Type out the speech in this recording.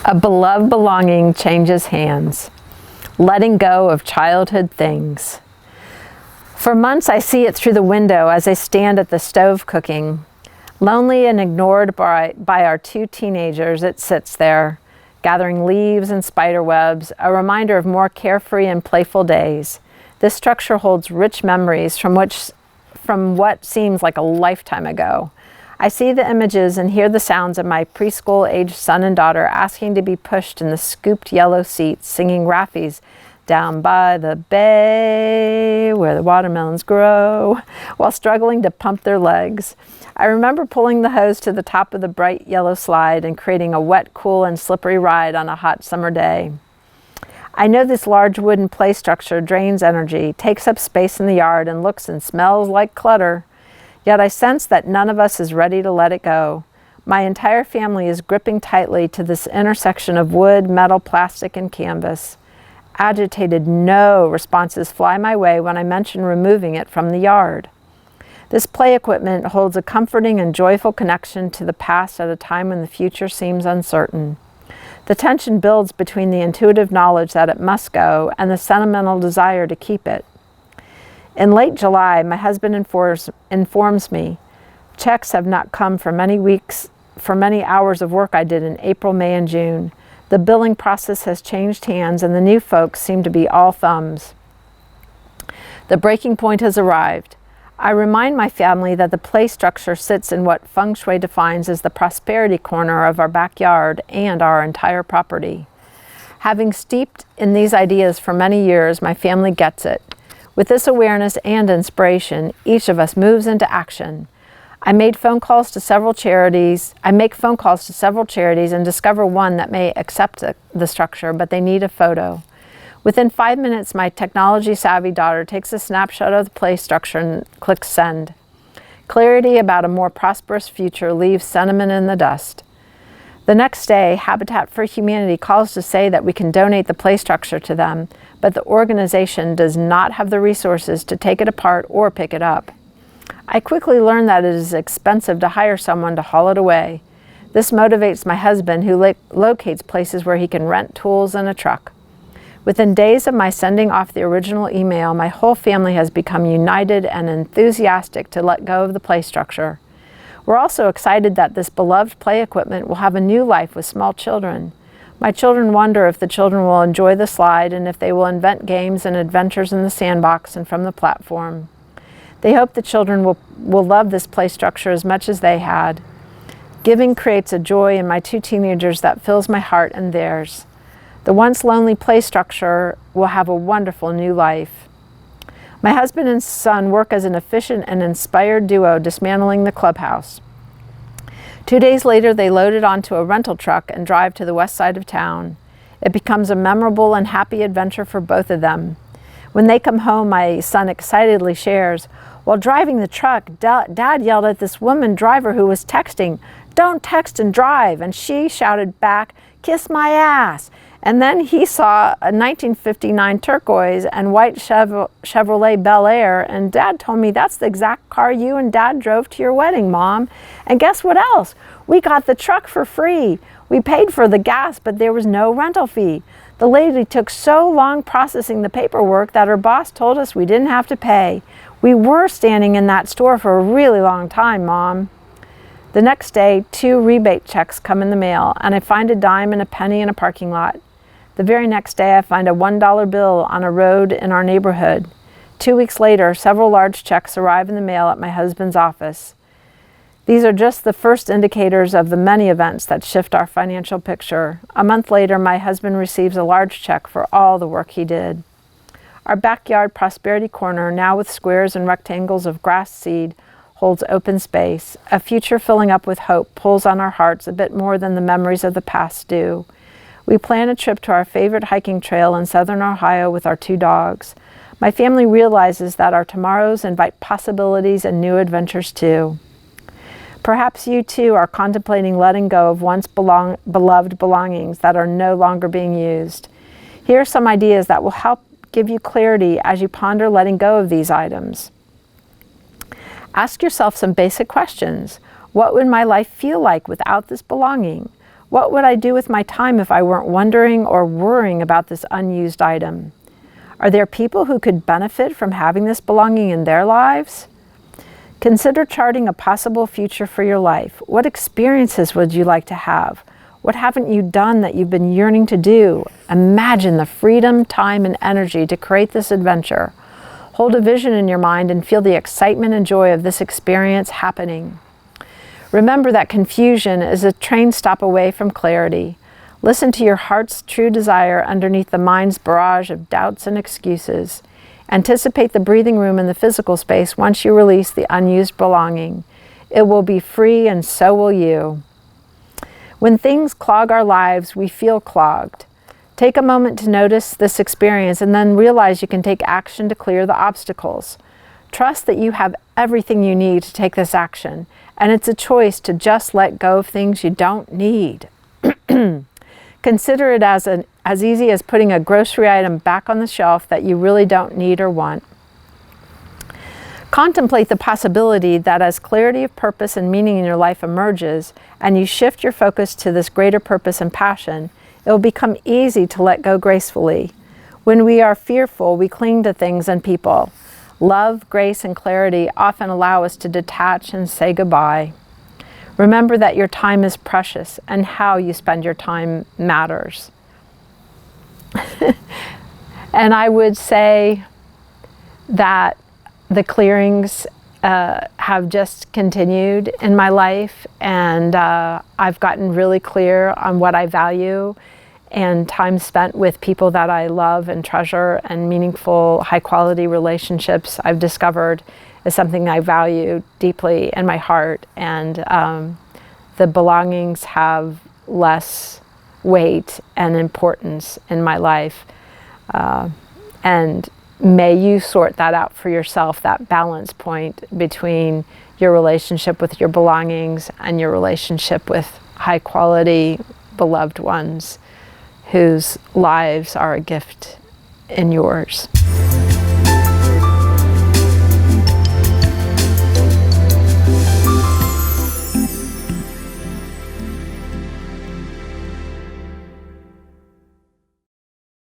A beloved belonging changes hands. Letting go of childhood things. For months I see it through the window as I stand at the stove cooking. Lonely and ignored by our two teenagers, it sits there, gathering leaves and spider webs, a reminder of more carefree and playful days. This structure holds rich memories from what seems like a lifetime ago. I see the images and hear the sounds of my preschool-aged son and daughter asking to be pushed in the scooped yellow seats, singing Raffi's "Down by the bay where the watermelons grow," while struggling to pump their legs. I remember pulling the hose to the top of the bright yellow slide and creating a wet, cool, and slippery ride on a hot summer day. I know this large wooden play structure drains energy, takes up space in the yard, and looks and smells like clutter. Yet I sense that none of us is ready to let it go. My entire family is gripping tightly to this intersection of wood, metal, plastic, and canvas. Agitated no responses fly my way when I mention removing it from the yard. This play equipment holds a comforting and joyful connection to the past at a time when the future seems uncertain. The tension builds between the intuitive knowledge that it must go and the sentimental desire to keep it. In late July, my husband informs me, checks have not come for many weeks, for many hours of work I did in April, May, and June. The billing process has changed hands and the new folks seem to be all thumbs. The breaking point has arrived. I remind my family that the play structure sits in what Feng Shui defines as the prosperity corner of our backyard and our entire property. Having steeped in these ideas for many years, my family gets it. With this awareness and inspiration, each of us moves into action. I make phone calls to several charities and discover one that may accept the structure, but they need a photo. Within 5 minutes, my technology-savvy daughter takes a snapshot of the play structure and clicks send. Clarity about a more prosperous future leaves sentiment in the dust. The next day, Habitat for Humanity calls to say that we can donate the play structure to them, but the organization does not have the resources to take it apart or pick it up. I quickly learn that it is expensive to hire someone to haul it away. This motivates my husband, who locates places where he can rent tools and a truck. Within days of my sending off the original email, my whole family has become united and enthusiastic to let go of the play structure. We're also excited that this beloved play equipment will have a new life with small children. My children wonder if the children will enjoy the slide and if they will invent games and adventures in the sandbox and from the platform. They hope the children will love this play structure as much as they had. Giving creates a joy in my two teenagers that fills my heart and theirs. The once lonely play structure will have a wonderful new life. My husband and son work as an efficient and inspired duo dismantling the clubhouse. 2 days later, they load it onto a rental truck and drive to the west side of town. It becomes a memorable and happy adventure for both of them. When they come home, my son excitedly shares, "While driving the truck, Dad yelled at this woman driver who was texting, 'Don't text and drive,' and she shouted back, 'Kiss my ass.' And then he saw a 1959 turquoise and white Chevrolet Bel Air, and Dad told me that's the exact car you and Dad drove to your wedding, Mom. And guess what else? We got the truck for free. We paid for the gas, but there was no rental fee. The lady took so long processing the paperwork that her boss told us we didn't have to pay. We were standing in that store for a really long time, Mom." The next day, 2 rebate checks come in the mail, and I find a dime and a penny in a parking lot. The very next day, I find a $1 bill on a road in our neighborhood. 2 weeks later, several large checks arrive in the mail at my husband's office. These are just the first indicators of the many events that shift our financial picture. A month later, my husband receives a large check for all the work he did. Our backyard prosperity corner, now with squares and rectangles of grass seed, holds open space. A future filling up with hope pulls on our hearts a bit more than the memories of the past do. We plan a trip to our favorite hiking trail in southern Ohio with our 2 dogs. My family realizes that our tomorrows invite possibilities and new adventures too. Perhaps you too are contemplating letting go of once beloved belongings that are no longer being used. Here are some ideas that will help give you clarity as you ponder letting go of these items. Ask yourself some basic questions. What would my life feel like without this belonging? What would I do with my time if I weren't wondering or worrying about this unused item? Are there people who could benefit from having this belonging in their lives? Consider charting a possible future for your life. What experiences would you like to have? What haven't you done that you've been yearning to do? Imagine the freedom, time, and energy to create this adventure. Hold a vision in your mind and feel the excitement and joy of this experience happening. Remember that confusion is a train stop away from clarity. Listen to your heart's true desire underneath the mind's barrage of doubts and excuses. Anticipate the breathing room in the physical space once you release the unused belonging. It will be free, and so will you. When things clog our lives, we feel clogged. Take a moment to notice this experience and then realize you can take action to clear the obstacles. Trust that you have everything you need to take this action, and it's a choice to just let go of things you don't need. Consider it as easy as putting a grocery item back on the shelf that you really don't need or want. Contemplate the possibility that as clarity of purpose and meaning in your life emerges, and you shift your focus to this greater purpose and passion, it will become easy to let go gracefully. When we are fearful, we cling to things and people. Love, grace, and clarity often allow us to detach and say goodbye. Remember that your time is precious and how you spend your time matters. And I would say that the clearings have just continued in my life, and I've gotten really clear on what I value, and time spent with people that I love and treasure and meaningful, high-quality relationships I've discovered is something I value deeply in my heart, and the belongings have less weight and importance in my life. And may you sort that out for yourself, that balance point between your relationship with your belongings and your relationship with high-quality, beloved ones whose lives are a gift in yours.